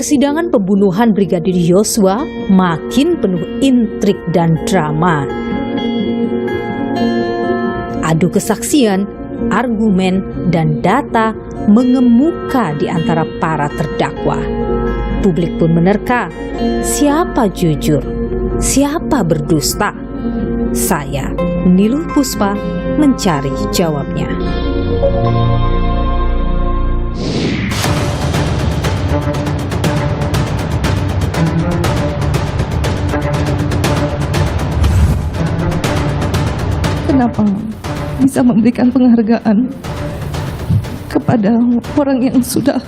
Persidangan pembunuhan Brigadir Yosua makin penuh intrik dan drama. Adu kesaksian, argumen, dan data mengemuka di antara para terdakwa. Publik pun menerka, siapa jujur, siapa berdusta. Saya, Niluh Puspa, mencari jawabnya. Kenapa bisa memberikan penghargaan kepada orang yang sudah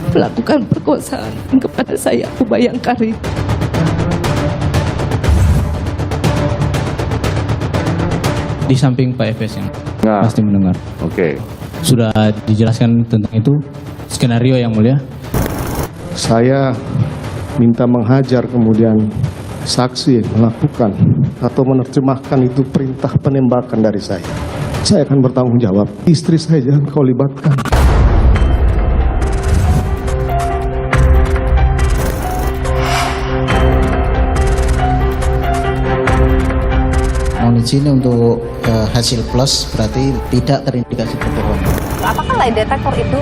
melakukan perkosaan kepada saya, Abu Bayangkari? Di samping Pak Efes yang pasti mendengar. Oke. Sudah dijelaskan tentang itu skenario yang mulia. Saya minta menghajar, kemudian saksi melakukan atau menerjemahkan itu perintah penembakan dari saya. Saya akan bertanggung jawab. Istri saya jangan kau libatkan. Mohon izin untuk hasil plus berarti tidak terindikasi berbohong. Apakah lie detector itu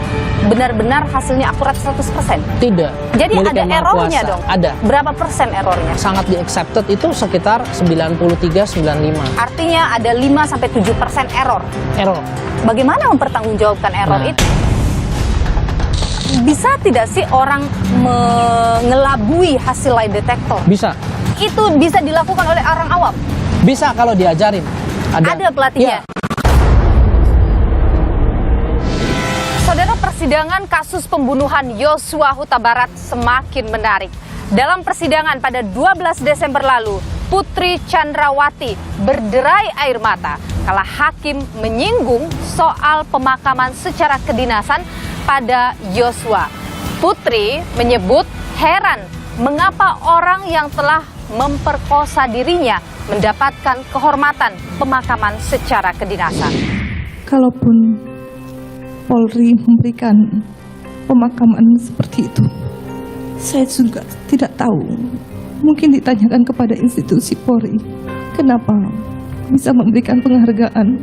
benar-benar hasilnya akurat 100%? Tidak. Jadi ada errornya dong? Ada. Berapa persen errornya? Sangat di-accepted itu sekitar 93-95. Artinya ada 5-7% error. Error. Bagaimana mempertanggungjawabkan error itu? Bisa tidak sih orang mengelabui hasil lie detector? Bisa. Itu bisa dilakukan oleh orang awam? Bisa kalau diajarin. Ada pelatihnya? Ya. Saudara, persidangan kasus pembunuhan Yosua Huta Barat semakin menarik. Dalam persidangan pada 12 Desember lalu, Putri Chandrawati berderai air mata kala hakim menyinggung soal pemakaman secara kedinasan pada Yosua. Putri menyebut heran mengapa orang yang telah memperkosa dirinya mendapatkan kehormatan pemakaman secara kedinasan. Kalaupun Polri memberikan pemakaman seperti itu, saya juga tidak tahu. Mungkin ditanyakan kepada institusi Polri, kenapa bisa memberikan penghargaan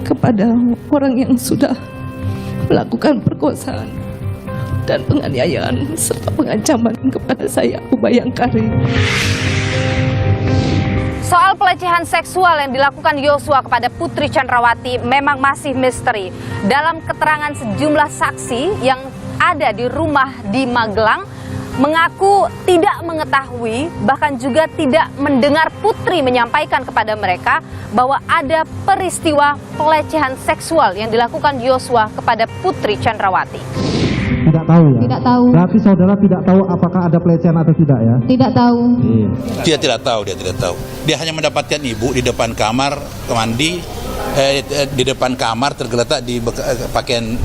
kepada orang yang sudah melakukan perkosaan dan penganiayaan serta pengancaman kepada saya, Abu Bayangkari. Soal pelecehan seksual yang dilakukan Yosua kepada Putri Chandrawati memang masih misteri. Dalam keterangan sejumlah saksi yang ada di rumah di Magelang, mengaku tidak mengetahui, bahkan juga tidak mendengar Putri menyampaikan kepada mereka bahwa ada peristiwa pelecehan seksual yang dilakukan Yosua kepada Putri Chandrawati. Tidak tahu ya? Tidak tahu. Berarti saudara tidak tahu apakah ada pelecehan atau tidak ya? Tidak tahu. Dia tidak tahu, dia tidak tahu. Dia hanya mendapatkan ibu di depan kamar mandi, di depan kamar tergeletak di pakaian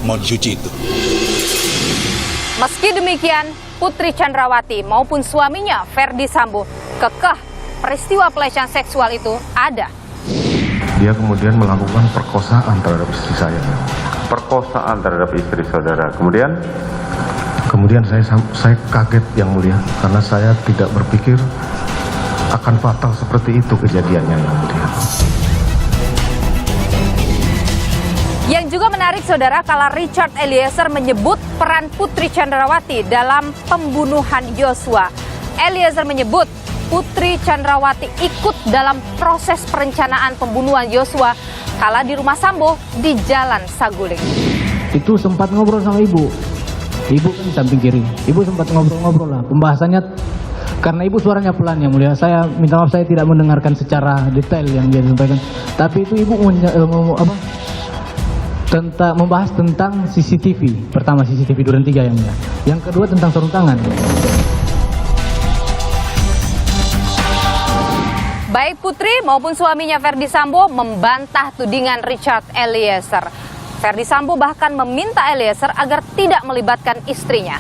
mau dicuci itu. Meski demikian, Putri Chandrawati maupun suaminya Ferdi Sambo kekeh peristiwa pelecehan seksual itu ada. Dia kemudian melakukan perkosaan terhadap istri saya. Perkosaan terhadap istri saudara. Kemudian saya kaget yang mulia, karena saya tidak berpikir akan fatal seperti itu kejadiannya yang mulia. Yang juga menarik saudara, kala Richard Eliezer menyebut peran Putri Chandrawati dalam pembunuhan Yosua. Eliezer menyebut Putri Chandrawati ikut dalam proses perencanaan pembunuhan Yosua kala di rumah Sambo di Jalan Saguling. Itu sempat ngobrol sama ibu. Ibu kan di samping kiri. Ibu sempat ngobrol-ngobrol lah. Pembahasannya karena ibu suaranya pelan yang mulia. Saya minta maaf, saya tidak mendengarkan secara detail yang dia sampaikan. Tapi itu ibu membahas tentang CCTV. Pertama CCTV Duren 3 yang mulia. Yang kedua tentang sarung tangan. Baik Putri maupun suaminya Ferdi Sambo membantah tudingan Richard Eliezer. Ferdi Sambo bahkan meminta Eliezer agar tidak melibatkan istrinya.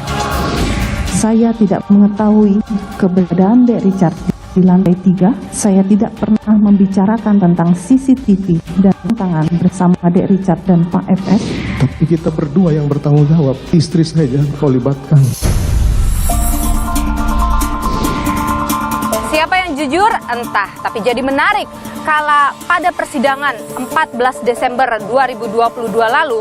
Saya tidak mengetahui keberadaan Dek Richard di lantai 3. Saya tidak pernah membicarakan tentang CCTV dan tangan bersama Dek Richard dan Pak FS. Tapi kita berdua yang bertanggung jawab. Istri saya jangan kau libatkan. Siapa yang jujur? Entah, tapi jadi menarik kala pada persidangan 14 Desember 2022 lalu,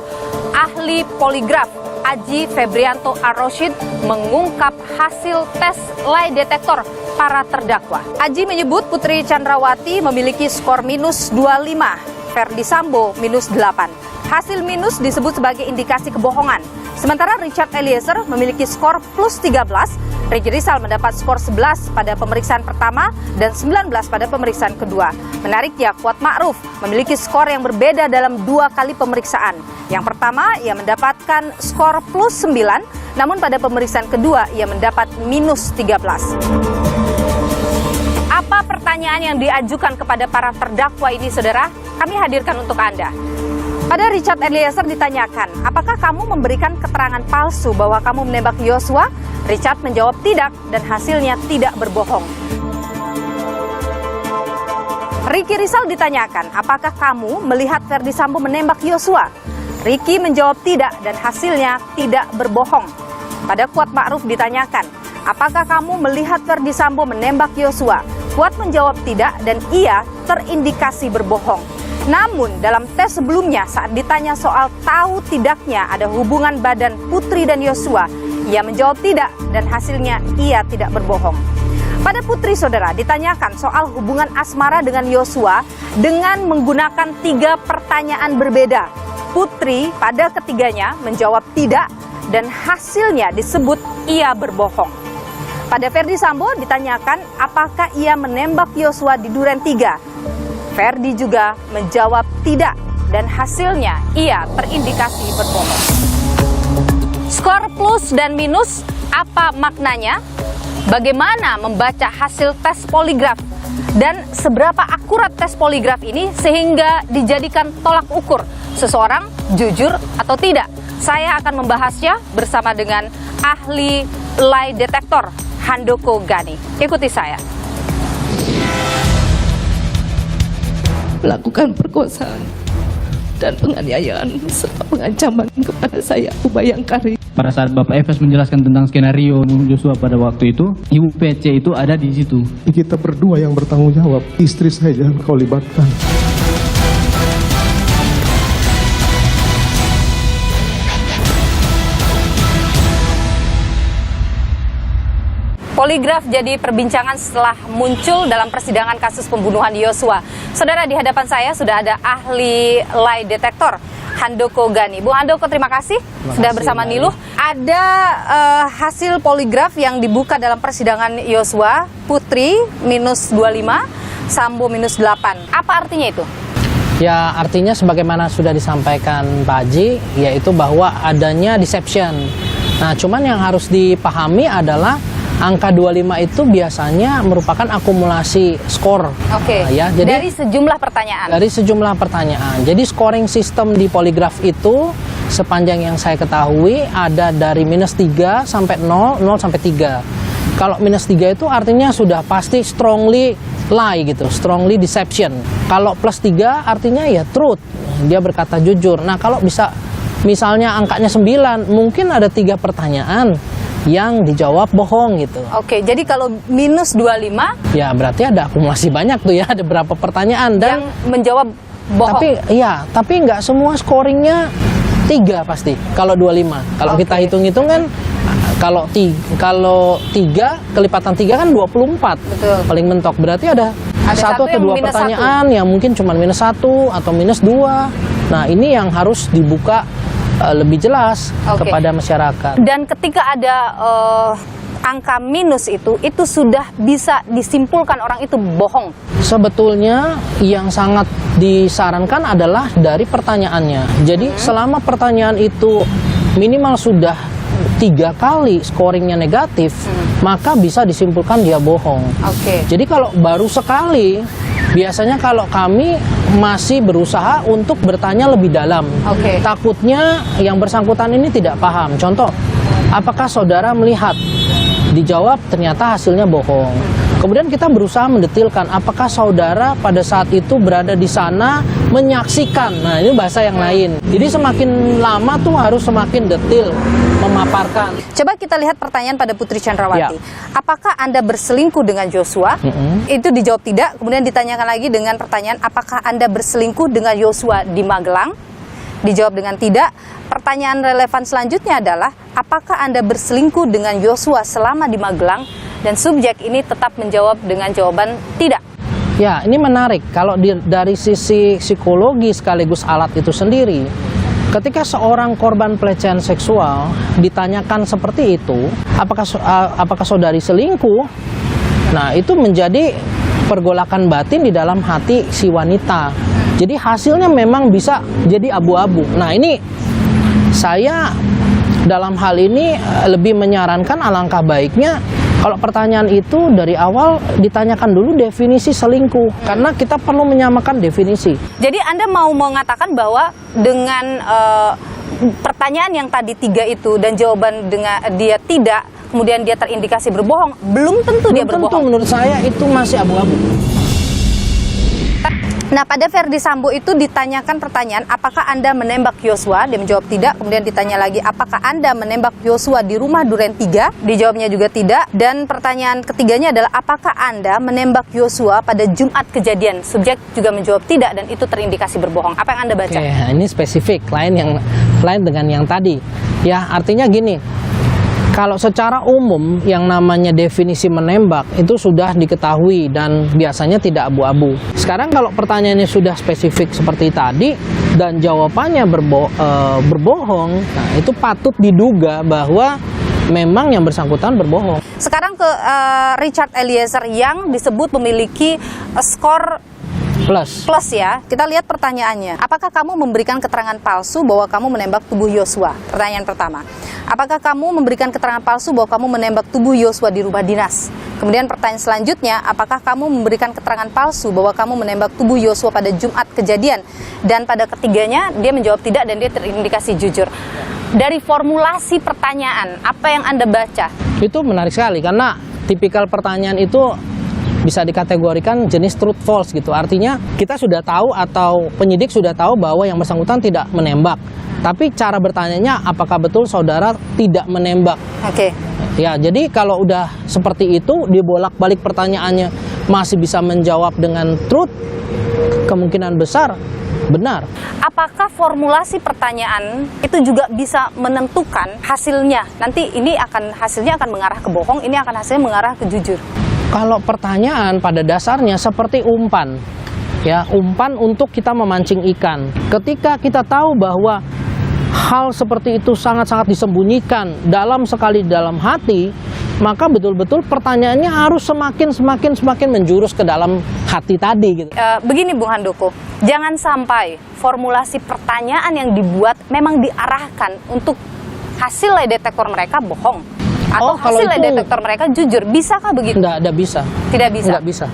ahli poligraf Aji Febrianto Ar-Rosyid mengungkap hasil tes lie detektor para terdakwa. Aji menyebut Putri Chandrawati memiliki skor minus 25, Ferdi Sambo minus 8. Hasil minus disebut sebagai indikasi kebohongan. Sementara Richard Eliezer memiliki skor plus 13, Ricky Rizal mendapat skor 11 pada pemeriksaan pertama dan 19 pada pemeriksaan kedua. Menariknya, Kuat Ma'ruf memiliki skor yang berbeda dalam 2 kali pemeriksaan. Yang pertama, ia mendapatkan skor plus 9, namun pada pemeriksaan kedua, ia mendapat minus 13. Apa pertanyaan yang diajukan kepada para terdakwa ini, saudara? Kami hadirkan untuk Anda. Pada Richard Eliezer ditanyakan, apakah kamu memberikan keterangan palsu bahwa kamu menembak Yosua? Richard menjawab tidak dan hasilnya tidak berbohong. Ricky Rizal ditanyakan, apakah kamu melihat Ferdi Sambo menembak Yosua? Ricky menjawab tidak dan hasilnya tidak berbohong. Pada Kuat Ma'ruf ditanyakan, apakah kamu melihat Ferdi Sambo menembak Yosua? Kuat menjawab tidak dan ia terindikasi berbohong. Namun dalam tes sebelumnya saat ditanya soal tahu tidaknya ada hubungan badan Putri dan Yosua, ia menjawab tidak dan hasilnya ia tidak berbohong. Pada Putri, saudara, ditanyakan soal hubungan asmara dengan Yosua dengan menggunakan 3 pertanyaan berbeda. Putri pada ketiganya menjawab tidak dan hasilnya disebut ia berbohong. Pada Ferdi Sambo ditanyakan apakah ia menembak Yosua di Duren 3. Ferdi juga menjawab tidak dan hasilnya ia terindikasi berbohong. Skor plus dan minus, apa maknanya? Bagaimana membaca hasil tes poligraf? Dan seberapa akurat tes poligraf ini sehingga dijadikan tolak ukur seseorang jujur atau tidak? Saya akan membahasnya bersama dengan ahli lie detektor Handoko Gani. Ikuti saya. Melakukan perkosaan dan penganiayaan serta pengancaman kepada saya, Abu Bayangkari. Pada saat Bapak Efes menjelaskan tentang skenario Joshua pada waktu itu, Ibu PC itu ada di situ. Kita berdua yang bertanggung jawab. Istri saya jangan kau libatkan. Poligraf jadi perbincangan setelah muncul dalam persidangan kasus pembunuhan Yosua. Saudara, di hadapan saya sudah ada ahli lie detektor Handoko Gani. Bu Handoko, terima kasih sudah bersama Niluh. Ada hasil poligraf yang dibuka dalam persidangan Yosua, Putri minus 25, Sambo minus 8. Apa artinya itu? Ya, artinya sebagaimana sudah disampaikan Pak Haji, yaitu bahwa adanya deception. Nah, cuman yang harus dipahami adalah angka 25 itu biasanya merupakan akumulasi skor. Oke. Ya, jadi dari sejumlah pertanyaan. Dari sejumlah pertanyaan. Jadi scoring system di poligraf itu sepanjang yang saya ketahui ada dari minus 3 sampai 0, 0 sampai 3. Kalau minus 3 itu artinya sudah pasti strongly lie gitu, strongly deception. Kalau plus 3 artinya ya truth, dia berkata jujur. Nah, kalau bisa misalnya angkanya 9, mungkin ada 3 pertanyaan yang dijawab bohong gitu. Oke, jadi kalau minus 25, ya berarti ada akumulasi banyak tuh ya, ada berapa pertanyaan dan yang menjawab bohong. Tapi nggak semua scoringnya 3 pasti. Kalau 25, kalau kita hitung-hitung kan, kalau 3 kelipatan 3 kan 24. Betul. Paling mentok berarti ada 1 atau 2 pertanyaan yang mungkin cuma minus 1 atau minus 2. Nah, ini yang harus dibuka lebih jelas kepada masyarakat. Dan ketika ada angka minus itu sudah bisa disimpulkan orang itu bohong. Sebetulnya yang sangat disarankan adalah dari pertanyaannya. Jadi selama pertanyaan itu minimal sudah 3 kali scoringnya negatif, maka bisa disimpulkan dia bohong. Jadi kalau baru sekali, biasanya kalau kami masih berusaha untuk bertanya lebih dalam. Takutnya yang bersangkutan ini tidak paham. Contoh, apakah saudara melihat? Dijawab ternyata hasilnya bohong. Kemudian kita berusaha mendetilkan apakah saudara pada saat itu berada di sana menyaksikan. Nah, ini bahasa yang lain. Jadi semakin lama tuh harus semakin detil memaparkan. Coba kita lihat pertanyaan pada Putri Chandrawati. Ya. Apakah Anda berselingkuh dengan Joshua? Itu dijawab tidak. Kemudian ditanyakan lagi dengan pertanyaan, apakah Anda berselingkuh dengan Joshua di Magelang? Dijawab dengan tidak. Pertanyaan relevan selanjutnya adalah, apakah Anda berselingkuh dengan Joshua selama di Magelang? Dan subjek ini tetap menjawab dengan jawaban tidak. Ya, ini menarik. Kalau dari sisi psikologi sekaligus alat itu sendiri, ketika seorang korban pelecehan seksual ditanyakan seperti itu, apakah saudari selingkuh? Nah, itu menjadi pergolakan batin di dalam hati si wanita. Jadi hasilnya memang bisa jadi abu-abu. Nah, ini saya dalam hal ini lebih menyarankan alangkah baiknya kalau pertanyaan itu dari awal ditanyakan dulu definisi selingkuh, karena kita perlu menyamakan definisi. Jadi Anda mau mengatakan bahwa dengan pertanyaan yang tadi 3 itu dan jawaban dengan dia tidak, kemudian dia terindikasi berbohong, belum tentu dia berbohong. Tentu menurut saya itu masih abu-abu. Nah, pada Ferdi Sambo itu ditanyakan pertanyaan, apakah Anda menembak Joshua? Dia menjawab tidak. Kemudian ditanya lagi, apakah Anda menembak Joshua di rumah Duren 3? Dijawabnya juga tidak. Dan pertanyaan ketiganya adalah, apakah Anda menembak Joshua pada Jumat kejadian? Subjek juga menjawab tidak dan itu terindikasi berbohong. Apa yang Anda baca? Oke, ini spesifik, lain dengan yang tadi. Ya, artinya gini. Kalau secara umum yang namanya definisi menembak itu sudah diketahui dan biasanya tidak abu-abu. Sekarang kalau pertanyaannya sudah spesifik seperti tadi dan jawabannya berbohong, nah itu patut diduga bahwa memang yang bersangkutan berbohong. Sekarang ke Richard Eliezer yang disebut memiliki skor plus ya. Kita lihat pertanyaannya. Apakah kamu memberikan keterangan palsu bahwa kamu menembak tubuh Joshua? Pertanyaan pertama. Apakah kamu memberikan keterangan palsu bahwa kamu menembak tubuh Joshua di rumah dinas? Kemudian pertanyaan selanjutnya, apakah kamu memberikan keterangan palsu bahwa kamu menembak tubuh Joshua pada Jumat kejadian? Dan pada ketiganya dia menjawab tidak dan dia terindikasi jujur. Dari formulasi pertanyaan, apa yang Anda baca? Itu menarik sekali karena tipikal pertanyaan itu bisa dikategorikan jenis truth false gitu. Artinya kita sudah tahu atau penyidik sudah tahu bahwa yang bersangkutan tidak menembak. Tapi cara bertanyanya apakah betul saudara tidak menembak? Oke. Ya, jadi kalau udah seperti itu dibolak-balik pertanyaannya masih bisa menjawab dengan truth, kemungkinan besar benar. Apakah formulasi pertanyaan itu juga bisa menentukan hasilnya? Nanti ini hasilnya akan mengarah ke bohong, ini akan hasilnya mengarah ke jujur. Kalau pertanyaan pada dasarnya seperti umpan, ya umpan untuk kita memancing ikan. Ketika kita tahu bahwa hal seperti itu sangat-sangat disembunyikan dalam sekali dalam hati, maka betul-betul pertanyaannya harus semakin menjurus ke dalam hati tadi. Gitu. Begini Bung Handoko, jangan sampai formulasi pertanyaan yang dibuat memang diarahkan untuk hasil lie detektor mereka bohong. Atau hasil lie detektor mereka jujur, bisakah begitu? Tidak bisa. Tidak bisa? Tidak bisa.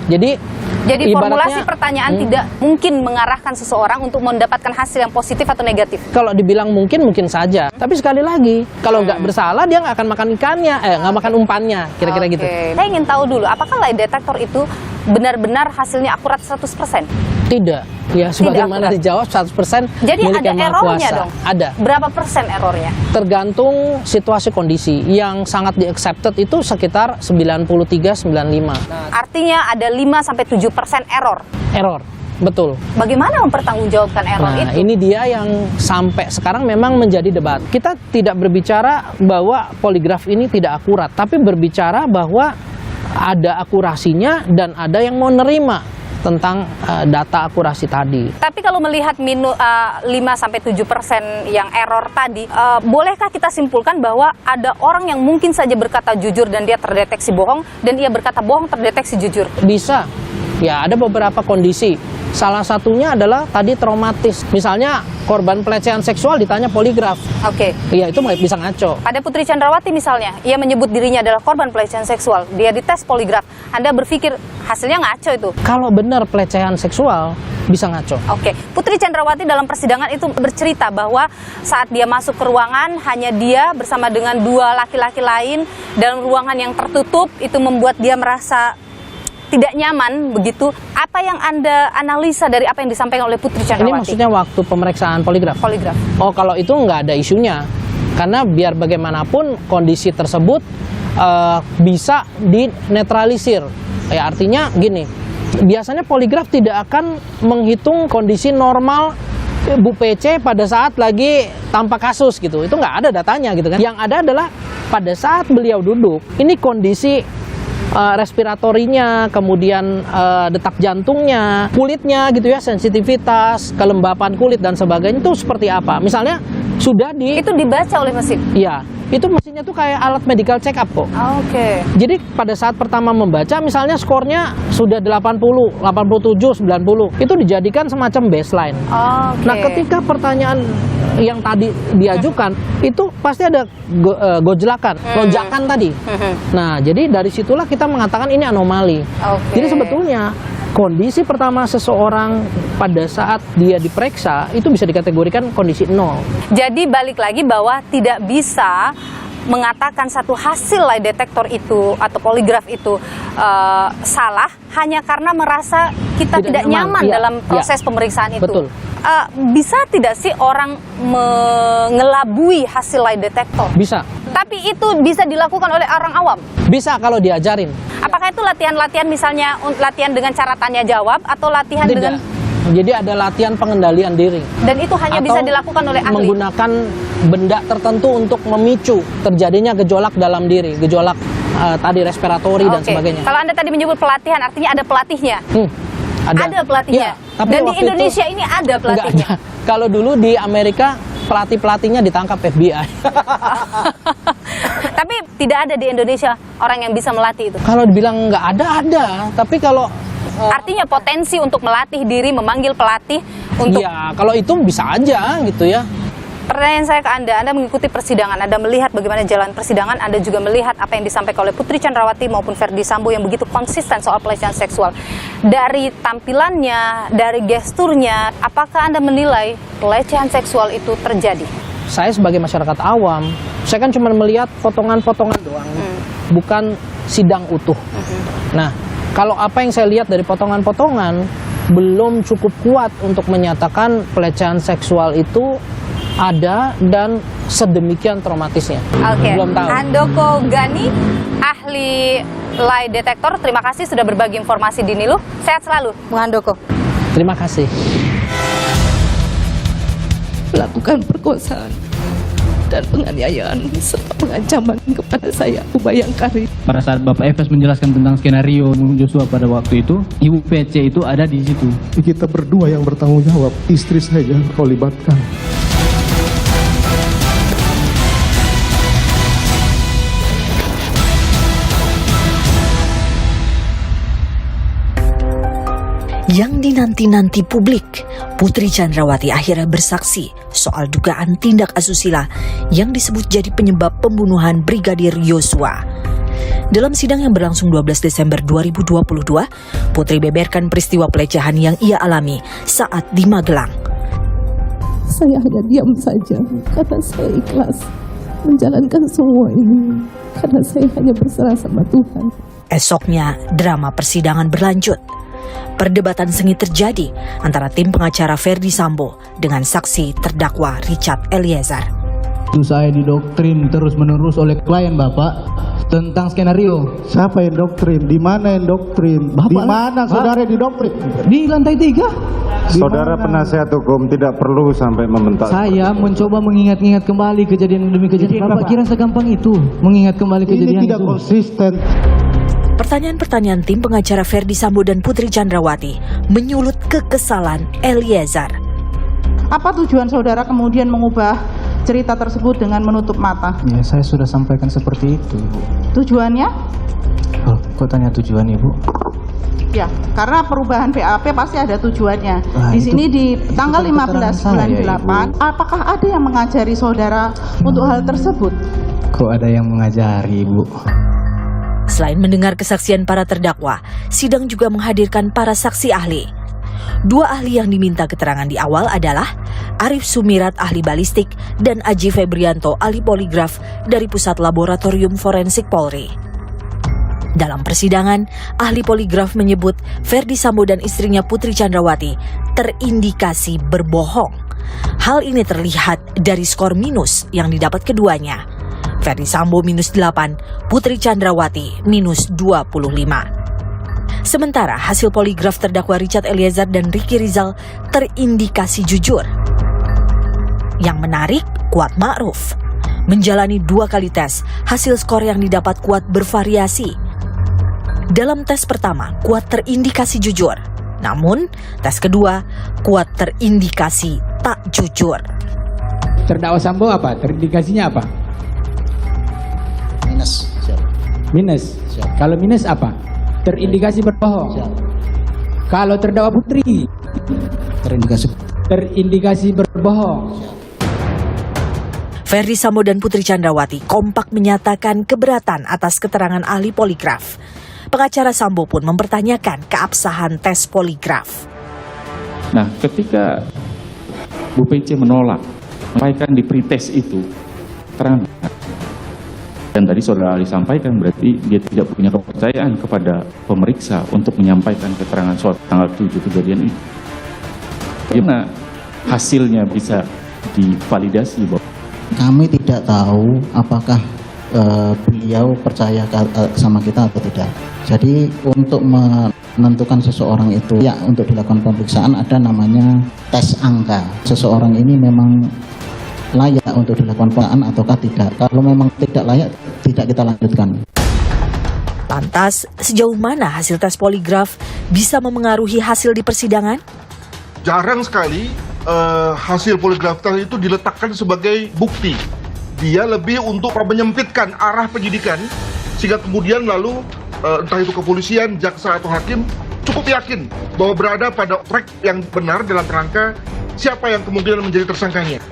Jadi formulasi pertanyaan tidak mungkin mengarahkan seseorang untuk mendapatkan hasil yang positif atau negatif? Kalau dibilang mungkin saja. Tapi sekali lagi, kalau nggak bersalah dia nggak akan makan ikannya, nggak makan umpannya, kira-kira gitu. Saya ingin tahu dulu, apakah lie detektor itu benar-benar hasilnya akurat 100%? Tidak. Ya, sebagaimana dijawab 100% jadi ada errornya dong? Ada. Berapa persen errornya? Tergantung situasi kondisi. Yang sangat di-accepted itu sekitar 93-95. Artinya ada 5-7% error? Error, betul. Bagaimana mempertanggungjawabkan error itu? Nah, ini dia yang sampai sekarang memang menjadi debat. Kita tidak berbicara bahwa poligraf ini tidak akurat, tapi berbicara bahwa ada akurasinya dan ada yang mau nerima tentang data akurasi tadi. Tapi kalau melihat 5-7% yang error tadi, bolehkah kita simpulkan bahwa ada orang yang mungkin saja berkata jujur dan dia terdeteksi bohong, dan ia berkata bohong terdeteksi jujur? Bisa. Ya, ada beberapa kondisi. Salah satunya adalah tadi traumatis. Misalnya korban pelecehan seksual ditanya poligraf. Oke. Iya, itu bisa ngaco. Pada Putri Chandrawati misalnya, ia menyebut dirinya adalah korban pelecehan seksual. Dia dites poligraf. Anda berpikir hasilnya ngaco itu? Kalau benar pelecehan seksual, bisa ngaco. Oke. Putri Chandrawati dalam persidangan itu bercerita bahwa saat dia masuk ke ruangan, hanya dia bersama dengan 2 laki-laki lain dalam ruangan yang tertutup, itu membuat dia merasa tidak nyaman begitu. Apa yang Anda analisa dari apa yang disampaikan oleh Putri Ini Chandrawati? maksudnya waktu pemeriksaan poligraf? Poligraf. Oh, kalau itu nggak ada isunya. Karena biar bagaimanapun kondisi tersebut bisa dinetralisir. Ya, artinya gini, biasanya poligraf tidak akan menghitung kondisi normal Bu PC pada saat lagi tanpa kasus gitu. Itu nggak ada datanya gitu kan. Yang ada adalah pada saat beliau duduk, ini kondisi respiratorinya, kemudian detak jantungnya, kulitnya gitu ya, sensitivitas, kelembapan kulit dan sebagainya itu seperti apa. Misalnya sudah Itu dibaca oleh mesin? Iya, itu mesinnya tuh kayak alat medical check up kok. Oke. Jadi pada saat pertama membaca, misalnya skornya sudah 80, 87, 90, itu dijadikan semacam baseline. Oke. Nah, ketika pertanyaan yang tadi diajukan, itu pasti ada gojlakan, lonjakan tadi. Nah, jadi dari situlah kita mengatakan ini anomali. Oke. Jadi sebetulnya kondisi pertama seseorang pada saat dia diperiksa itu bisa dikategorikan kondisi 0. Jadi balik lagi bahwa tidak bisa mengatakan satu hasil lie detector itu atau poligraf itu salah hanya karena merasa kita tidak nyaman iya, dalam proses pemeriksaan itu. Betul. Bisa tidak sih orang mengelabui hasil lie detector? Bisa. Tapi itu bisa dilakukan oleh orang awam? Bisa kalau diajarin. Apakah itu latihan-latihan misalnya latihan dengan cara tanya jawab atau latihan Tidak. dengan... Jadi ada latihan pengendalian diri. Dan itu hanya bisa dilakukan oleh ahli? Menggunakan benda tertentu untuk memicu terjadinya gejolak dalam diri, gejolak tadi respiratori dan sebagainya. Kalau Anda tadi menyebut pelatihan, artinya ada pelatihnya? Ada pelatihnya? Ya, tapi dan di waktu Indonesia ini ada pelatihnya? Enggak ada. Kalau dulu di Amerika pelatih-pelatihnya ditangkap FBI. Tapi tidak ada di Indonesia orang yang bisa melatih itu? Kalau dibilang nggak ada. Tapi kalau artinya potensi untuk melatih diri, memanggil pelatih untuk... Ya, kalau itu bisa aja gitu ya. Pertanyaan saya ke Anda mengikuti persidangan, Anda melihat bagaimana jalan persidangan, Anda juga melihat apa yang disampaikan oleh Putri Chandrawati maupun Verdi Sambo yang begitu konsisten soal pelecehan seksual. Dari tampilannya, dari gesturnya, apakah Anda menilai pelecehan seksual itu terjadi? Saya sebagai masyarakat awam, saya kan cuma melihat potongan-potongan doang, bukan sidang utuh. Nah, kalau apa yang saya lihat dari potongan-potongan belum cukup kuat untuk menyatakan pelecehan seksual itu ada dan sedemikian traumatisnya. Oke. Belum tahu. Handoko Gani, ahli lie detector, terima kasih sudah berbagi informasi di Nilu. Sehat selalu, Bung Handoko. Terima kasih. Melakukan perkosaan dan penganiayaan serta pengancaman kepada saya, Ubayang Karim. Pada saat Bapak Efes menjelaskan tentang skenario Joshua pada waktu itu, Ibu PC itu ada di situ. Kita berdua yang bertanggung jawab, istri saya jangan kau libatkan. Yang dinanti-nanti publik, Putri Chandrawati akhirnya bersaksi soal dugaan tindak asusila yang disebut jadi penyebab pembunuhan Brigadir Yosua. Dalam sidang yang berlangsung 12 Desember 2022, Putri beberkan peristiwa pelecehan yang ia alami saat di Magelang. Saya hanya diam saja karena saya ikhlas menjalankan semua ini karena saya hanya berserah sama Tuhan. Esoknya, drama persidangan berlanjut. Perdebatan sengit terjadi antara tim pengacara Verdi Sambo dengan saksi terdakwa Richard Eliezer. Itu saya didoktrin terus-menerus oleh klien Bapak tentang skenario. Siapa yang doktrin? Di mana yang doktrin? Di mana saudara didoktrin? Di lantai 3. Saudara penasihat hukum tidak perlu sampai membentak. Saya mencoba mengingat-ingat kembali kejadian demi kejadian. Bapak kira segampang itu mengingat kembali kejadian Ini tidak konsisten. Pertanyaan-pertanyaan tim pengacara Verdi Sambo dan Putri Chandrawati menyulut kekesalan Eliezer. Apa tujuan saudara kemudian mengubah cerita tersebut dengan menutup mata? Ya, saya sudah sampaikan seperti itu, Ibu. Tujuannya? Oh, kok tanya tujuan, Ibu? Ya, karena perubahan BAP pasti ada tujuannya. Nah, di sini di tanggal kan 15 bulan 8, apakah ada yang mengajari saudara untuk hal tersebut? Kok ada yang mengajari, Ibu? Selain mendengar kesaksian para terdakwa, sidang juga menghadirkan para saksi ahli. Dua ahli yang diminta keterangan di awal adalah Arif Sumirat, ahli balistik, dan Aji Febrianto, ahli poligraf dari Pusat Laboratorium Forensik Polri. Dalam persidangan, ahli poligraf menyebut Ferdi Sambo dan istrinya Putri Chandrawati terindikasi berbohong. Hal ini terlihat dari skor minus yang didapat keduanya. Ferdi Sambo minus 8, Putri Chandrawati minus 25. Sementara hasil poligraf terdakwa Richard Eliezer dan Ricky Rizal terindikasi jujur. Yang menarik, Kuat Ma'ruf menjalani 2 kali tes, hasil skor yang didapat Kuat bervariasi. Dalam tes pertama, Kuat terindikasi jujur. Namun, tes kedua, Kuat terindikasi tak jujur. Terdakwa Sambo apa? Terindikasinya apa? Minus. Siap. Minus. Siap. Kalau minus apa? Terindikasi berbohong. Siap. Kalau terdakwa Putri? Terindikasi berbohong. Ferdi Sambo dan Putri Chandrawati kompak menyatakan keberatan atas keterangan ahli poligraf. Pengacara Sambo pun mempertanyakan keabsahan tes poligraf. Nah, ketika Bu PC menolak, menyampaikan di pretest itu, terang. Dan tadi saudara ahli sampaikan berarti dia tidak punya kepercayaan kepada pemeriksa untuk menyampaikan keterangan soal tanggal 7 kejadian itu. Bagaimana hasilnya bisa divalidasi, Bapak? Kami tidak tahu apakah beliau percaya sama kita atau tidak. Jadi untuk menentukan seseorang itu ya untuk dilakukan pemeriksaan ada namanya tes angka. Seseorang ini memang layak untuk dilakukan pemeriksaan ataukah tidak. Kalau memang tidak layak, tidak kita lanjutkan. Lantas, sejauh mana hasil tes poligraf bisa memengaruhi hasil di persidangan? Jarang sekali hasil poligraf itu diletakkan sebagai bukti. Dia lebih untuk menyempitkan arah penyidikan sehingga kemudian lalu entah itu kepolisian, jaksa atau hakim cukup yakin bahwa berada pada track yang benar dalam kerangka siapa yang kemungkinan menjadi tersangkanya.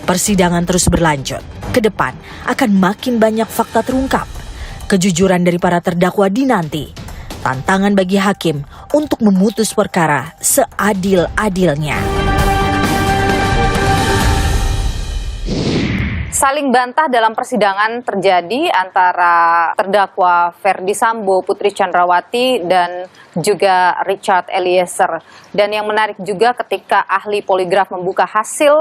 Persidangan terus berlanjut. Ke depan akan makin banyak fakta terungkap. Kejujuran dari para terdakwa dinanti. Tantangan bagi hakim untuk memutus perkara seadil-adilnya. Saling bantah dalam persidangan terjadi antara terdakwa Ferdi Sambo, Putri Chandrawati, dan juga Richard Eliezer. Dan yang menarik juga ketika ahli poligraf membuka hasil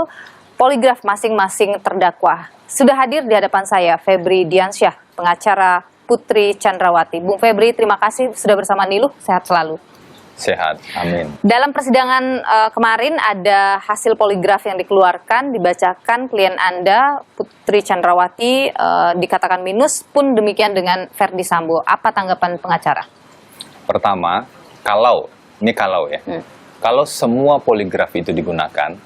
poligraf masing-masing terdakwa. Sudah hadir di hadapan saya Febri Diansyah, pengacara Putri Chandrawati. Bung Febri, terima kasih sudah bersama Niluh, sehat selalu. Sehat, amin. Dalam persidangan kemarin ada hasil poligraf yang dikeluarkan, dibacakan klien Anda, Putri Chandrawati, dikatakan minus, pun demikian dengan Ferdi Sambo. Apa tanggapan pengacara? Pertama, kalau kalau semua poligraf itu digunakan,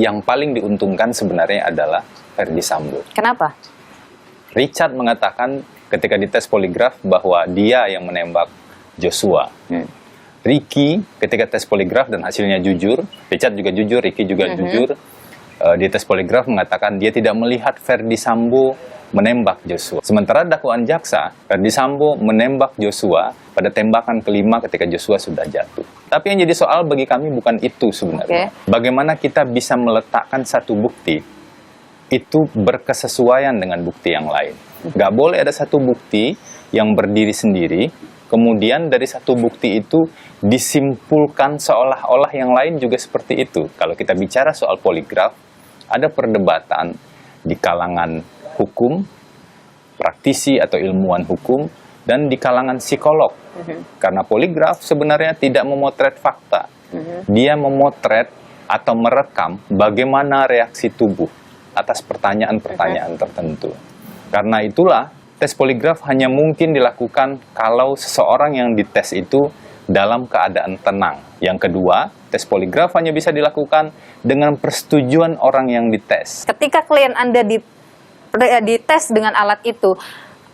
yang paling diuntungkan sebenarnya adalah Ferdi Sambo. Kenapa? Richard mengatakan ketika dites poligraf bahwa dia yang menembak Joshua. Ricky ketika tes poligraf dan hasilnya jujur, Richard juga jujur, Ricky juga jujur, di tes poligraf mengatakan dia tidak melihat Ferdi Sambo menembak Joshua. Sementara dakwaan jaksa, Ferdi Sambo menembak Joshua pada tembakan kelima ketika Joshua sudah jatuh. Tapi yang jadi soal bagi kami bukan itu sebenarnya. Bagaimana kita bisa meletakkan satu bukti itu berkesesuaian dengan bukti yang lain. Nggak boleh ada satu bukti yang berdiri sendiri, kemudian dari satu bukti itu disimpulkan seolah-olah yang lain juga seperti itu. Kalau kita bicara soal poligraf, ada perdebatan di kalangan hukum, praktisi atau ilmuwan hukum, dan di kalangan psikolog. Karena poligraf sebenarnya tidak memotret fakta. Dia memotret atau merekam bagaimana reaksi tubuh atas pertanyaan-pertanyaan tertentu. Karena itulah, tes poligraf hanya mungkin dilakukan kalau seseorang yang dites itu dalam keadaan tenang. Yang kedua, tes poligraf hanya bisa dilakukan dengan persetujuan orang yang dites. Ketika klien Anda dites dengan alat itu,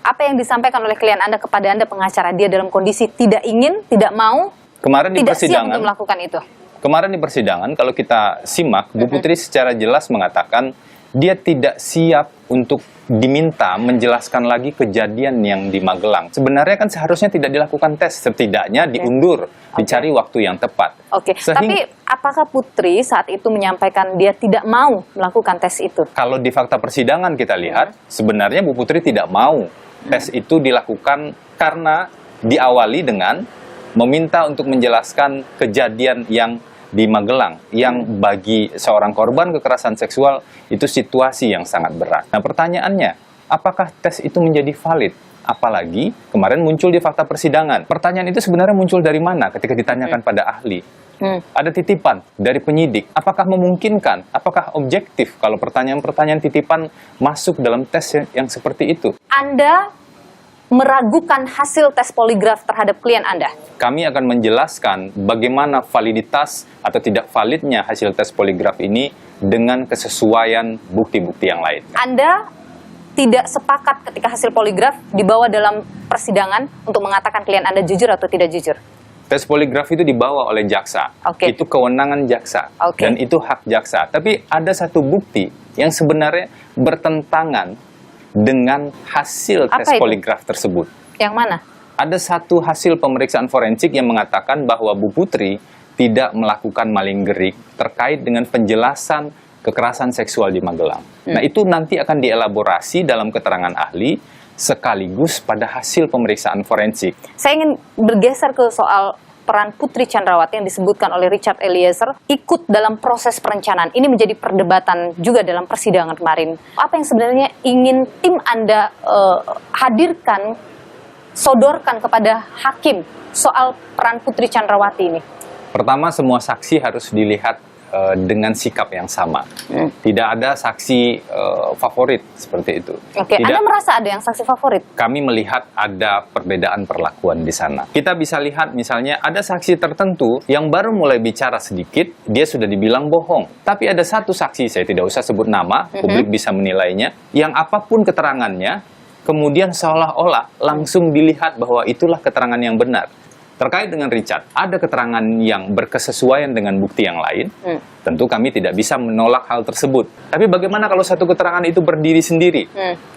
apa yang disampaikan oleh klien Anda kepada Anda pengacara? Dia dalam kondisi tidak ingin, tidak mau, tidak siap untuk melakukan itu. Kemarin di persidangan, kalau kita simak, Bu Putri secara jelas mengatakan dia tidak siap untuk diminta menjelaskan lagi kejadian yang di Magelang. Sebenarnya kan seharusnya tidak dilakukan tes, setidaknya diundur, dicari waktu yang tepat. Tapi apakah Putri saat itu menyampaikan dia tidak mau melakukan tes itu? Kalau di fakta persidangan kita lihat, sebenarnya Bu Putri tidak mau Tes itu dilakukan karena diawali dengan meminta untuk menjelaskan kejadian yang di Magelang, yang bagi seorang korban kekerasan seksual itu situasi yang sangat berat. Nah, pertanyaannya, apakah tes itu menjadi valid? Apalagi kemarin muncul di fakta persidangan. Pertanyaan itu sebenarnya muncul dari mana ketika ditanyakan pada ahli? Ada titipan dari penyidik. Apakah memungkinkan? Apakah objektif kalau pertanyaan-pertanyaan titipan masuk dalam tes yang seperti itu? Anda meragukan hasil tes poligraf terhadap klien Anda? Kami akan menjelaskan bagaimana validitas atau tidak validnya hasil tes poligraf ini dengan kesesuaian bukti-bukti yang lain. Anda tidak sepakat ketika hasil poligraf dibawa dalam persidangan untuk mengatakan klien Anda jujur atau tidak jujur? Tes poligraf itu dibawa oleh jaksa. Itu kewenangan jaksa. Dan itu hak jaksa. Tapi ada satu bukti yang sebenarnya bertentangan dengan hasil tes poligraf tersebut. Yang mana? Ada satu hasil pemeriksaan forensik yang mengatakan bahwa Bu Putri tidak melakukan maling gerik terkait dengan penjelasan kekerasan seksual di Magelang. Nah, itu nanti akan dielaborasi dalam keterangan ahli sekaligus pada hasil pemeriksaan forensik. Saya ingin bergeser ke soal peran Putri Chandrawati yang disebutkan oleh Richard Eliezer ikut dalam proses perencanaan. Ini menjadi perdebatan juga dalam persidangan kemarin. Apa yang sebenarnya ingin tim Anda hadirkan, sodorkan kepada hakim soal peran Putri Chandrawati ini? Pertama, semua saksi harus dilihat dengan sikap yang sama. Tidak ada saksi favorit seperti itu. Oke, Anda merasa ada yang saksi favorit? Kami melihat ada perbedaan perlakuan di sana. Kita bisa lihat misalnya ada saksi tertentu yang baru mulai bicara sedikit, dia sudah dibilang bohong. Tapi ada satu saksi, saya tidak usah sebut nama, publik bisa menilainya, yang apapun keterangannya, kemudian seolah-olah langsung dilihat bahwa itulah keterangan yang benar. Terkait dengan Richard, ada keterangan yang berkesesuaian dengan bukti yang lain. Tentu kami tidak bisa menolak hal tersebut. Tapi bagaimana kalau satu keterangan itu berdiri sendiri?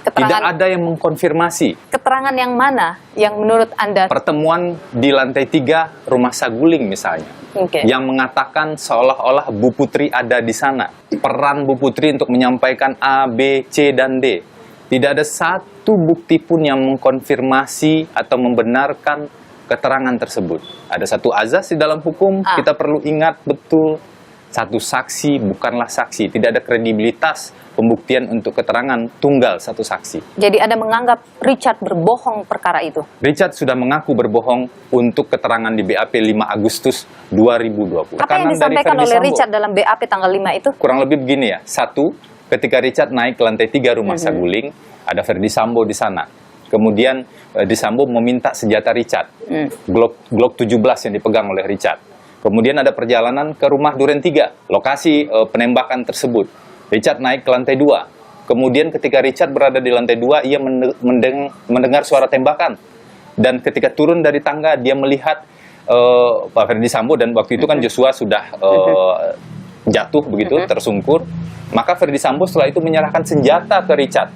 Tidak ada yang mengkonfirmasi. Keterangan yang mana yang menurut Anda? Pertemuan di lantai 3 rumah Saguling misalnya. Yang mengatakan seolah-olah Bu Putri ada di sana. Peran Bu Putri untuk menyampaikan A, B, C, dan D. Tidak ada satu bukti pun yang mengkonfirmasi atau membenarkan keterangan tersebut. Ada satu azas di dalam hukum, kita perlu ingat betul, satu saksi bukanlah saksi. Tidak ada kredibilitas pembuktian untuk keterangan tunggal satu saksi. Jadi Anda menganggap Richard berbohong perkara itu? Richard sudah mengaku berbohong untuk keterangan di BAP 5 Agustus 2020. Apa yang disampaikan oleh Richard dalam BAP tanggal 5 itu? Kurang lebih begini ya. Satu, ketika Richard naik ke lantai 3 rumah Saguling, ada Ferdi Sambo di sana. Kemudian Ferdi Sambo meminta senjata Richard, Glock 17 yang dipegang oleh Richard. Kemudian ada perjalanan ke rumah Duren 3, lokasi penembakan tersebut. Richard naik ke lantai 2. Kemudian ketika Richard berada di lantai 2, ia mendengar suara tembakan. Dan ketika turun dari tangga, dia melihat Pak Ferdi Sambo, dan waktu itu kan Joshua sudah jatuh begitu, tersungkur. Maka Ferdi Sambo setelah itu menyerahkan senjata ke Richard.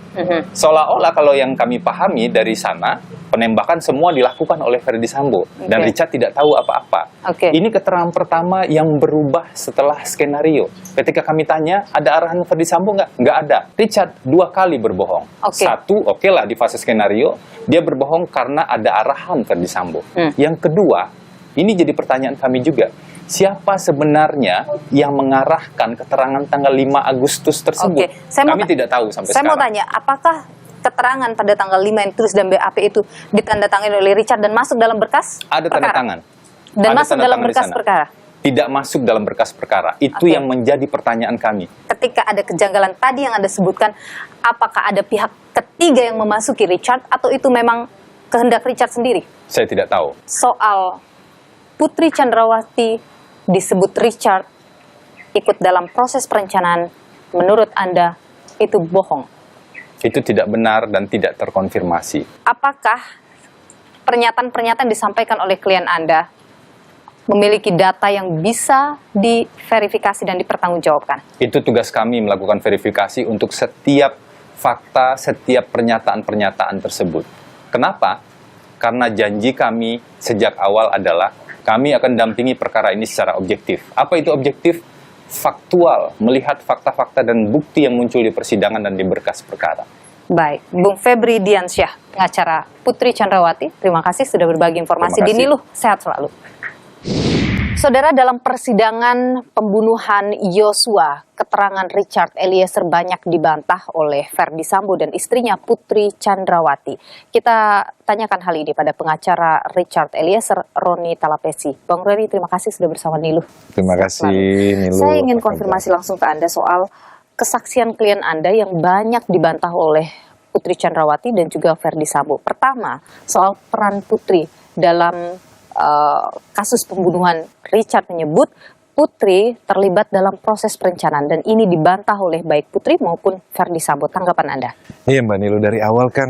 Seolah-olah kalau yang kami pahami dari sana, penembakan semua dilakukan oleh Ferdi Sambo. Dan Richard tidak tahu apa-apa. Ini keterangan pertama yang berubah setelah skenario. Ketika kami tanya, ada arahan Ferdi Sambo nggak? Nggak ada. Richard 2 kali berbohong. Satu, lah di fase skenario, dia berbohong karena ada arahan Ferdi Sambo. Yang kedua, ini jadi pertanyaan kami juga. Siapa sebenarnya yang mengarahkan keterangan tanggal 5 Agustus tersebut? Kami tidak tahu sampai sekarang. Saya mau tanya, apakah keterangan pada tanggal 5 yang ditulis dalam BAP itu ditandatangani oleh Richard dan masuk dalam berkas Ada tanda tangan. Dan masuk dalam berkas perkara? Tidak masuk dalam berkas perkara. Itu yang menjadi pertanyaan kami. Ketika ada kejanggalan tadi yang Anda sebutkan, apakah ada pihak ketiga yang memasuki Richard atau itu memang kehendak Richard sendiri? Saya tidak tahu. Soal Putri Chandrawati disebut Richard ikut dalam proses perencanaan, menurut Anda itu bohong? Itu tidak benar dan tidak terkonfirmasi. Apakah pernyataan-pernyataan disampaikan oleh klien Anda memiliki data yang bisa diverifikasi dan dipertanggungjawabkan? Itu tugas kami melakukan verifikasi untuk setiap fakta, setiap pernyataan-pernyataan tersebut. Kenapa? Karena janji kami sejak awal adalah kami akan dampingi perkara ini secara objektif. Apa itu objektif? Faktual, melihat fakta-fakta dan bukti yang muncul di persidangan dan di berkas perkara. Baik, Bung Febri Diansyah, pengacara Putri Chandrawati, terima kasih sudah berbagi informasi di Niluh. Sehat selalu. Saudara, dalam persidangan pembunuhan Yosua, keterangan Richard Eliezer banyak dibantah oleh Verdi Sambo dan istrinya Putri Chandrawati. Kita tanyakan hal ini pada pengacara Richard Eliezer, Roni Talapesi. Bang Roni, terima kasih sudah bersama Niluh. Terima kasih, Niluh. Saya ingin konfirmasi langsung ke Anda soal kesaksian klien Anda yang banyak dibantah oleh Putri Chandrawati dan juga Verdi Sambo. Pertama, soal peran Putri dalam kasus pembunuhan. Richard menyebut Putri terlibat dalam proses perencanaan dan ini dibantah oleh baik Putri maupun Verdi Sambo. Tanggapan Anda? Iya Mbak Niluh, dari awal kan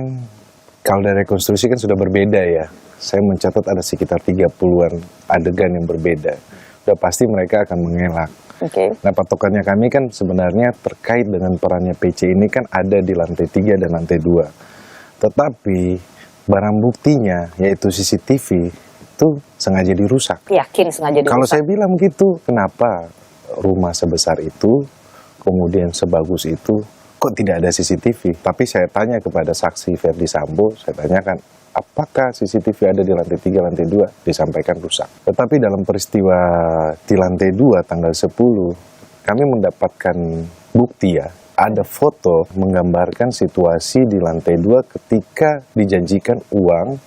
kalau dari rekonstruksi kan sudah berbeda ya. Saya mencatat ada sekitar 30-an adegan yang berbeda. Sudah pasti mereka akan mengelak. Nah, patokannya kami kan sebenarnya terkait dengan perannya PC ini kan ada di lantai 3 dan lantai 2. Tetapi barang buktinya yaitu CCTV itu sengaja dirusak. Yakin sengaja dirusak? Kalau saya bilang begitu, kenapa rumah sebesar itu, kemudian sebagus itu, kok tidak ada CCTV? Tapi saya tanya kepada saksi Verdi Sambo, saya tanyakan, apakah CCTV ada di lantai 3, lantai 2? Disampaikan rusak. Tetapi dalam peristiwa di lantai 2 tanggal 10, kami mendapatkan bukti ya, ada foto menggambarkan situasi di lantai 2 ketika dijanjikan uang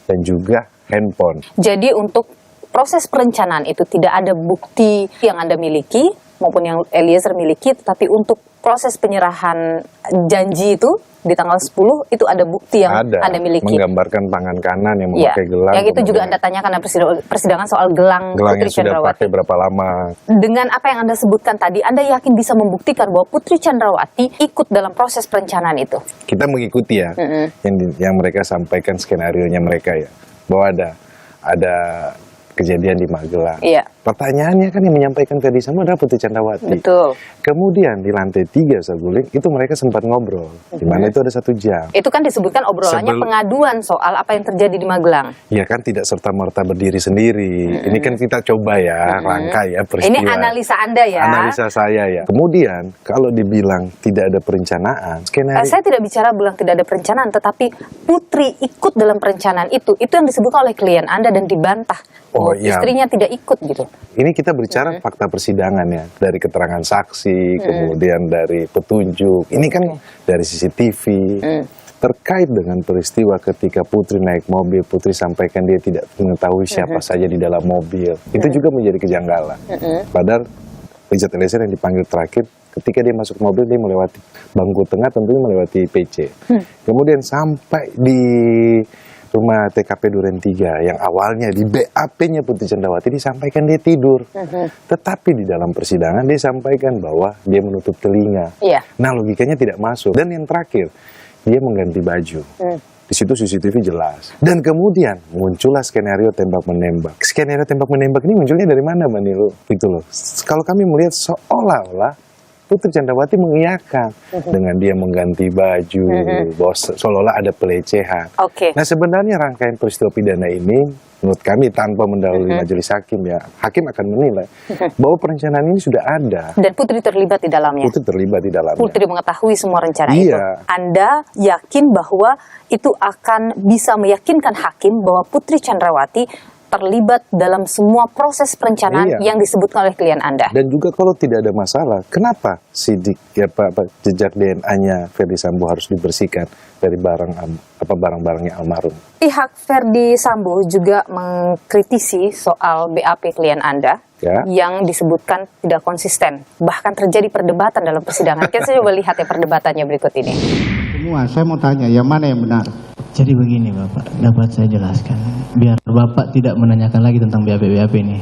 dan juga handphone. Jadi untuk proses perencanaan itu tidak ada bukti yang Anda miliki maupun yang Eliezer miliki, tetapi untuk proses penyerahan janji itu di tanggal 10 itu ada bukti yang Anda miliki. Menggambarkan tangan kanan yang memakai gelang. Yang itu juga Anda tanyakan dalam persidangan soal gelang Putri Chandrawati. Sudah pakai berapa lama? Dengan apa yang Anda sebutkan tadi, Anda yakin bisa membuktikan bahwa Putri Chandrawati ikut dalam proses perencanaan itu? Kita mengikuti ya, yang mereka sampaikan skenario-nya mereka ya. Bahwa ada kejadian di Magelang. Iya. Pertanyaannya kan yang menyampaikan Verdi Sambo adalah Putri Chandrawati. Betul. Kemudian di lantai 3 Saguling itu mereka sempat ngobrol. Di mana itu ada 1 jam. Itu kan disebutkan obrolannya pengaduan soal apa yang terjadi di Magelang. Ya kan tidak serta-merta berdiri sendiri. Ini kan kita coba ya, rangkai ya peristiwa. Ini analisa Anda ya. Analisa saya ya. Kemudian kalau dibilang tidak ada perencanaan, skenario. Saya tidak bicara bilang tidak ada perencanaan, tetapi Putri ikut dalam perencanaan itu yang disebutkan oleh klien Anda dan dibantah. Istrinya tidak ikut gitu. Ini kita berbicara fakta persidangan ya, dari keterangan saksi, kemudian dari petunjuk. Ini kan dari CCTV. Terkait dengan peristiwa ketika Putri naik mobil, Putri sampaikan dia tidak mengetahui siapa saja di dalam mobil. Itu juga menjadi kejanggalan. Padahal Richard Eliezer yang dipanggil terakhir, ketika dia masuk mobil, dia melewati bangku tengah, tentunya melewati PC. Kemudian sampai di rumah TKP Duren 3 yang awalnya di BAP-nya Putri Chandrawati disampaikan dia tidur. Tetapi di dalam persidangan dia sampaikan bahwa dia menutup telinga. Nah, logikanya tidak masuk. Dan yang terakhir, dia mengganti baju. Di situ CCTV jelas. Dan kemudian muncullah skenario tembak-menembak. Skenario tembak-menembak ini munculnya dari mana, Mbak Niluh? Gitu loh. Kalau kami melihat seolah-olah Putri Chandrawati mengiyakan dengan dia mengganti baju, bahwa seolah-olah ada pelecehan. Nah, sebenarnya rangkaian peristiwa pidana ini, menurut kami tanpa mendahului majelis hakim ya, hakim akan menilai bahwa perencanaan ini sudah ada. Dan Putri terlibat di dalamnya. Putri terlibat di dalamnya. Putri mengetahui semua rencana itu. Anda yakin bahwa itu akan bisa meyakinkan hakim bahwa Putri Chandrawati terlibat dalam semua proses perencanaan yang disebutkan oleh klien Anda. Dan juga kalau tidak ada masalah, kenapa sidik ya jejak DNA-nya Verdi Sambo harus dibersihkan dari barang-barangnya almarhum? Pihak Verdi Sambo juga mengkritisi soal BAP klien Anda yang disebutkan tidak konsisten. Bahkan terjadi perdebatan dalam persidangan. Kita coba lihat ya perdebatannya berikut ini. Semua, saya mau tanya, yang mana yang benar? Jadi begini Bapak, dapat saya jelaskan. Biar Bapak tidak menanyakan lagi tentang BAP ini.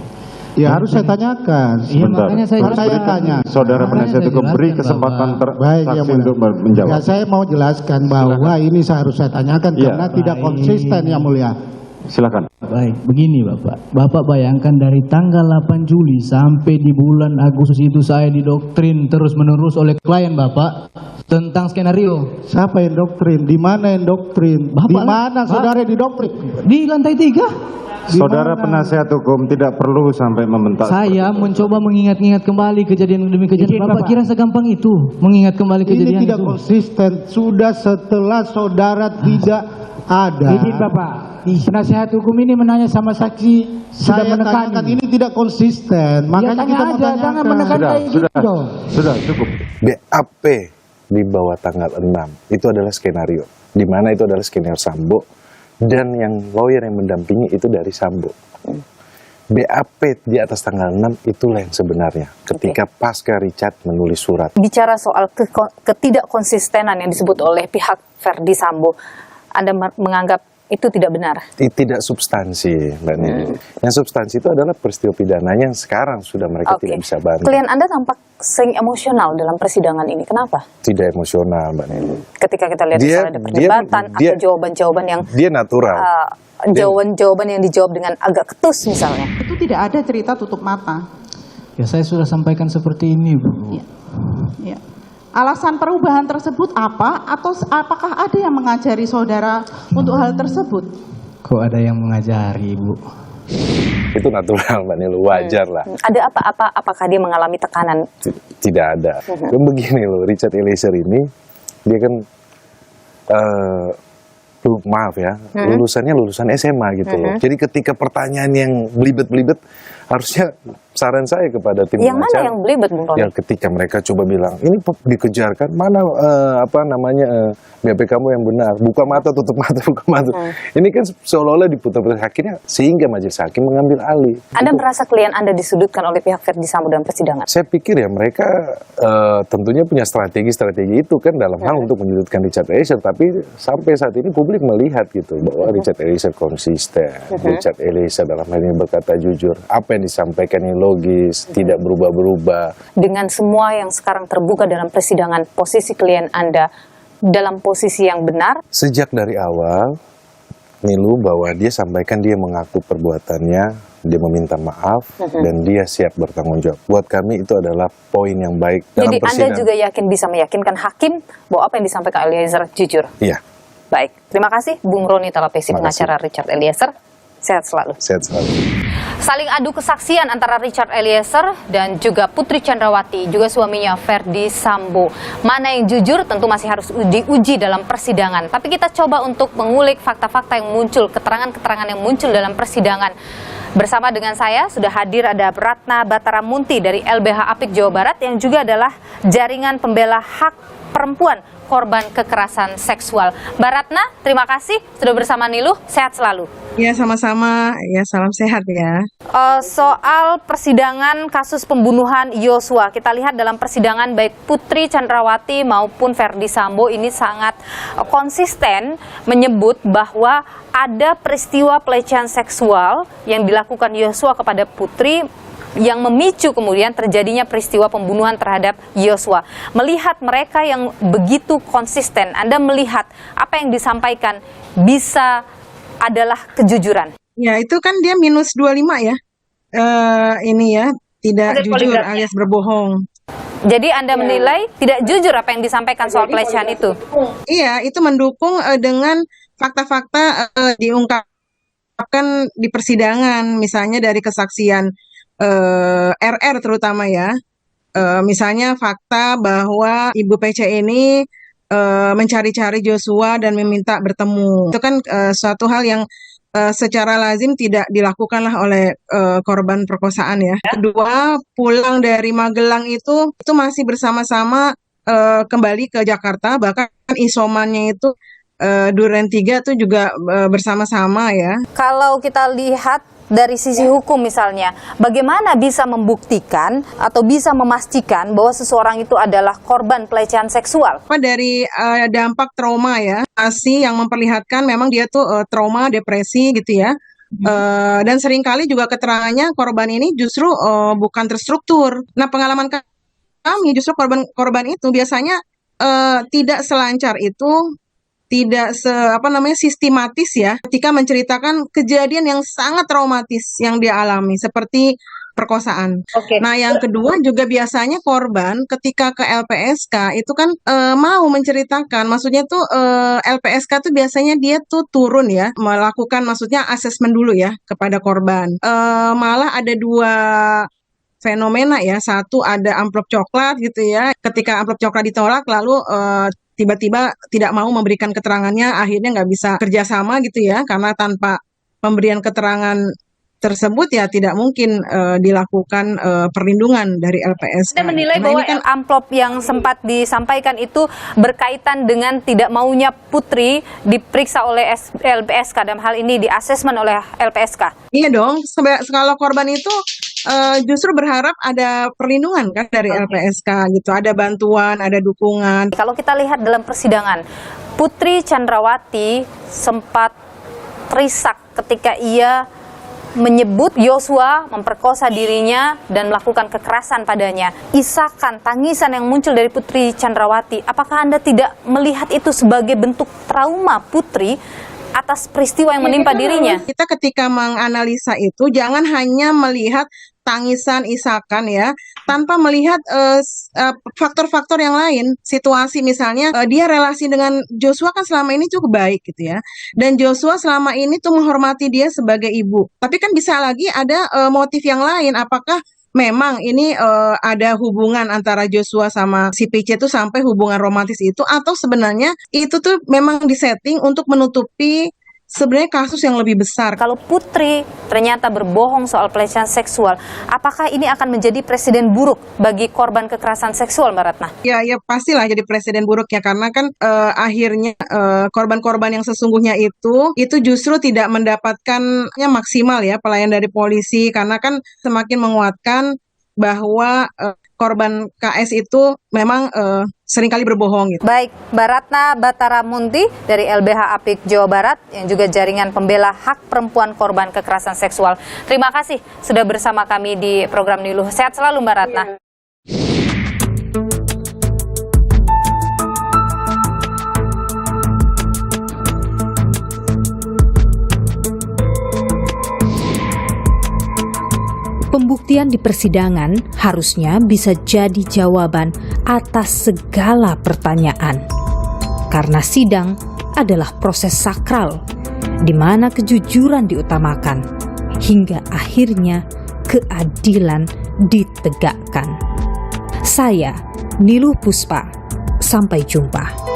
Ya harus saya tanyakan. Iya, makanya saya tanya. Saudara penasihat hukum beri kesempatan saksi untuk menjawab. Ya, saya mau jelaskan bahwa ini harus saya tanyakan karena tidak konsisten yang mulia. Silakan. Baik, begini Bapak. Bapak bayangkan dari tanggal 8 Juli sampai di bulan Agustus itu saya didoktrin terus-menerus oleh klien Bapak tentang skenario. Siapa yang doktrin? Di mana yang doktrin? Di mana saudara didoktrin? Di lantai 3. Saudara penasihat hukum tidak perlu sampai membentak. Saya mencoba mengingat-ingat kembali kejadian demi kejadian. Bapak kira segampang itu mengingat kembali kejadian Ini tidak itu? konsisten. Sudah setelah saudara tidak ada. Izin Bapak, penasihat hukum ini menanya sama saksi sudah Saya menekan tanyakan ini tidak konsisten. Makanya tanya kita aja, menanyakan. jangan menekan kayak gitu dong. Sudah cukup. BAP di bawah tanggal 6 itu adalah skenario, di mana itu adalah skenario Sambo, dan yang lawyer yang mendampingi itu dari Sambo. BAP di atas tanggal 6 itulah yang sebenarnya ketika pasca Richard menulis surat. Bicara soal ketidakkonsistenan yang disebut oleh pihak Verdi Sambo, Anda menganggap itu tidak benar? Tidak substansi, Mbak Nini. Yang substansi itu adalah peristiwa pidananya yang sekarang sudah mereka tidak bisa bantu. Klien Anda tampak sering emosional dalam persidangan ini. Kenapa? Tidak emosional, Mbak Nini. Ketika kita lihat misalnya ada perdebatan atau jawaban-jawaban yang dia natural. Jawaban-jawaban yang dijawab dengan agak ketus misalnya. Itu tidak ada cerita tutup mata. Ya saya sudah sampaikan seperti ini, Bu. Ya. Alasan perubahan tersebut apa? Atau apakah ada yang mengajari saudara untuk hal tersebut? Kok ada yang mengajari, Bu? Itu natural, Mbak Nilu, wajar lah. Ada apa-apa? Apakah dia mengalami tekanan? Tidak ada. Dan begini loh, Richard Eliezer ini, dia kan, maaf ya, lulusannya lulusan SMA gitu loh. Jadi ketika pertanyaan yang belibet-belibet, harusnya saran saya kepada tim yang pengacara, mana yang belibet, Bung Roni? yang ketika mereka coba bilang ini dikejarkan, mana BAP kamu yang benar, buka mata tutup mata buka mata, ini kan seolah-olah diputar-putar akhirnya sehingga majelis hakim mengambil alih. Anda merasa klien Anda disudutkan oleh pihak Verdi Sambo dalam persidangan? Saya pikir ya mereka tentunya punya strategi itu kan dalam hal untuk menyudutkan Richard Eliezer, tapi sampai saat ini publik melihat gitu bahwa Richard Eliezer konsisten, Richard Eliezer dalam hal ini berkata jujur, apa yang disampaikan ini logis, tidak berubah-berubah. Dengan semua yang sekarang terbuka dalam persidangan, posisi klien Anda dalam posisi yang benar? Sejak dari awal, Nilu, bahwa dia sampaikan dia mengaku perbuatannya, dia meminta maaf, dan dia siap bertanggung jawab. Buat kami itu adalah poin yang baik dalam Jadi persidangan. Anda juga yakin bisa meyakinkan hakim bahwa apa yang disampaikan Eliezer jujur? Iya. Baik, terima kasih Bung Roni Talapesi, pengacara Richard Eliezer. Sehat selalu. Sehat selalu. Saling adu kesaksian antara Richard Eliezer dan juga Putri Chandrawati, juga suaminya Verdi Sambo. Mana yang jujur tentu masih harus diuji dalam persidangan. Tapi kita coba untuk mengulik fakta-fakta yang muncul, keterangan-keterangan yang muncul dalam persidangan. Bersama dengan saya sudah hadir ada Ratna Bataramunti dari LBH Apik Jawa Barat yang juga adalah jaringan pembela hak perempuan korban kekerasan seksual. Mbak Ratna, terima kasih sudah bersama Niluh. Sehat selalu. Ya, sama-sama. Ya, salam sehat ya. Soal persidangan kasus pembunuhan Yosua, kita lihat dalam persidangan baik Putri Chandrawati maupun Verdi Sambo ini sangat konsisten menyebut bahwa ada peristiwa pelecehan seksual yang dilakukan Yosua kepada Putri yang memicu kemudian terjadinya peristiwa pembunuhan terhadap Yosua. Melihat mereka yang begitu konsisten, Anda melihat apa yang disampaikan bisa adalah kejujuran? Ya, itu kan dia minus 25 ya. Ini ya, tidak jujur alias berbohong. Jadi Anda menilai tidak jujur apa yang disampaikan soal pelecehan itu? Iya, itu mendukung dengan fakta-fakta diungkapkan di persidangan, misalnya dari kesaksian RR terutama ya, misalnya fakta bahwa Ibu PC ini mencari-cari Joshua dan meminta bertemu. Itu kan suatu hal yang secara lazim tidak dilakukanlah oleh korban perkosaan ya. Kedua, pulang dari Magelang itu masih bersama-sama kembali ke Jakarta, bahkan isomannya itu Duren 3 itu juga bersama-sama ya. Kalau kita lihat dari sisi hukum misalnya, bagaimana bisa membuktikan atau bisa memastikan bahwa seseorang itu adalah korban pelecehan seksual? Dari dampak trauma ya, yang memperlihatkan memang dia tuh trauma, depresi gitu ya. Dan seringkali juga keterangannya korban ini justru bukan terstruktur. Nah, pengalaman kami justru korban itu biasanya tidak selancar itu, tidak sistematis ya ketika menceritakan kejadian yang sangat traumatis yang dia alami, seperti perkosaan. Nah, yang kedua juga biasanya korban ketika ke LPSK itu kan mau menceritakan, maksudnya tuh LPSK tuh biasanya dia tuh turun ya, melakukan maksudnya asesmen dulu ya kepada korban. Malah ada dua fenomena ya, satu ada amplop coklat gitu ya, ketika amplop coklat ditolak lalu tiba-tiba tidak mau memberikan keterangannya, akhirnya nggak bisa kerjasama gitu ya, karena tanpa pemberian keterangan tersebut ya tidak mungkin dilakukan perlindungan dari LPSK. Anda menilai bahwa amplop yang sempat disampaikan itu berkaitan dengan tidak maunya Putri diperiksa oleh LPSK, dalam hal ini di asesmen oleh LPSK? Iya dong, kalau korban itu justru berharap ada perlindungan kan dari LPSK gitu, ada bantuan, ada dukungan. Kalau kita lihat dalam persidangan, Putri Chandrawati sempat terisak ketika ia menyebut Yosua memperkosa dirinya dan melakukan kekerasan padanya. Isakan, tangisan yang muncul dari Putri Chandrawati, apakah Anda tidak melihat itu sebagai bentuk trauma Putri atas peristiwa yang menimpa dirinya? Kita ketika menganalisa itu jangan hanya melihat tangisan, isakan ya, tanpa melihat faktor-faktor yang lain. Situasi misalnya dia relasi dengan Joshua kan selama ini cukup baik gitu ya, dan Joshua selama ini tuh menghormati dia sebagai ibu. Tapi kan bisa lagi ada motif yang lain. Apakah memang ini ada hubungan antara Joshua sama si PC itu sampai hubungan romantis itu, atau sebenarnya itu tuh memang disetting untuk menutupi sebenarnya kasus yang lebih besar. Kalau Putri ternyata berbohong soal pelecehan seksual, apakah ini akan menjadi presiden buruk bagi korban kekerasan seksual, Mbak Ratna? Ya pastilah jadi presiden buruk ya, karena kan akhirnya korban-korban yang sesungguhnya itu justru tidak mendapatkannya maksimal ya pelayanan dari polisi, karena kan semakin menguatkan bahwa korban KS itu memang seringkali berbohong gitu. Baik, Mbak Ratna Bataramunti dari LBH Apik Jawa Barat yang juga jaringan pembela hak perempuan korban kekerasan seksual. Terima kasih sudah bersama kami di program Niluh. Sehat selalu Mbak Ratna. Pembuktian di persidangan harusnya bisa jadi jawaban atas segala pertanyaan. Karena sidang adalah proses sakral, di mana kejujuran diutamakan, hingga akhirnya keadilan ditegakkan. Saya, Niluh Puspa, sampai jumpa.